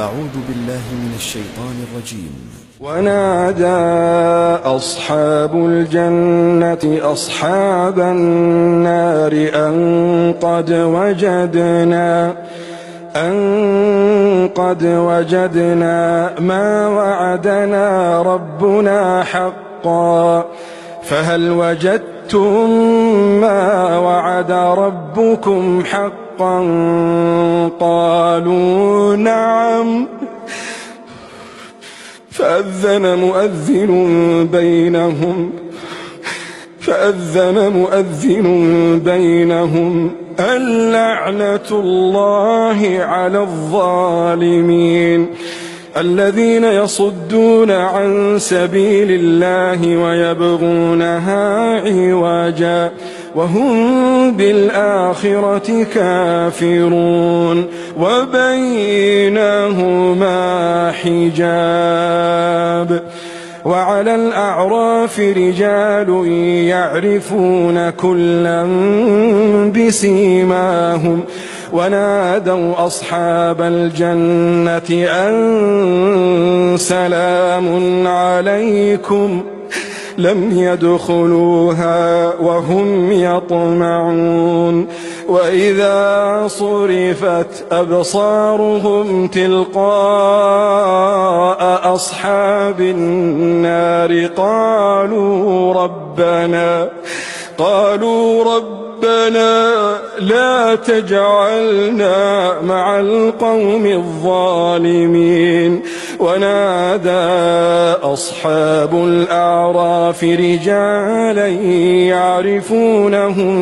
أعوذ بالله من الشيطان الرجيم. ونادى أصحاب الجنة أصحاب النار أن قد وجدنا ما وعدنا ربنا حقا فهل وجدتم ما وعد ربكم حقا قالوا نعم فأذن مؤذن بينهم اللعنة الله على الظالمين الذين يصدون عن سبيل الله ويبغونها عوجا وهم بالآخرة كافرون وبينهما حجاب. وعلى الأعراف رجال يعرفون كلا بسيماهم ونادوا أصحاب الجنة أن سلام عليكم لم يدخلوها وهم يطمعون وإذا صرفت أبصارهم تلقاء أصحاب النار قالوا ربنا لا تجعلنا مع القوم الظالمين. ونادى أصحاب الأعراف رجالا يعرفونهم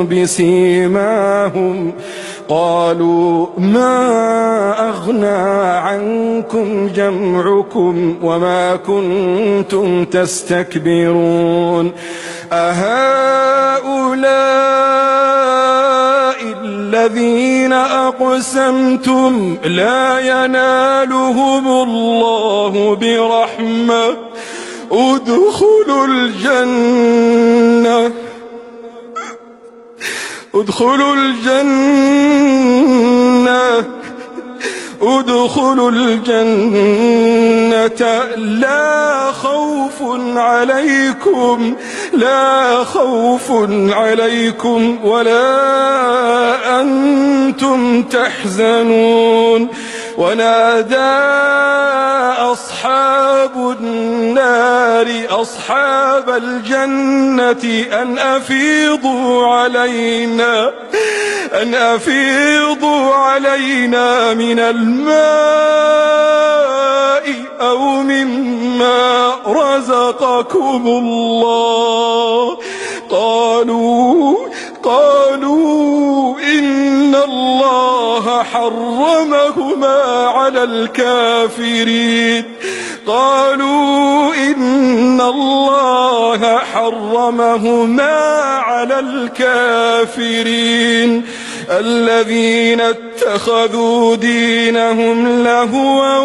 بسيماهم قالوا ما أغنى عنكم جمعكم وما كنتم تستكبرون أهؤلاء الذين أقسمتم لا ينالهم الله برحمة ادخلوا الجنة لا خوف عليكم ولا أنتم تحزنون. ونادى أصحاب النار أصحاب الجنة أن أفيضوا علينا من الماء أو مما رزقكم الله قالوا إن الله حرمهما على الكافرين الذين اتخذوا دينهم لهوا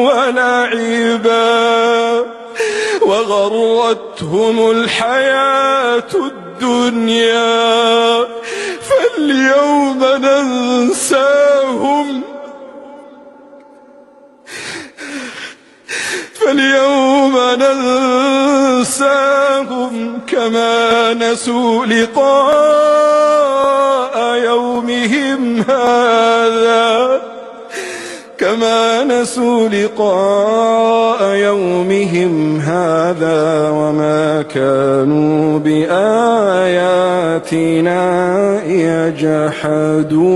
ولعبا وغرتهم الحياة الدنيا فاليوم ننساهم كما نسوا لقاء يومهم هذا وما كانوا بآياتنا يجحدون.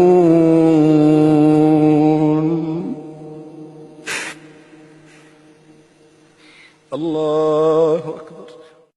الله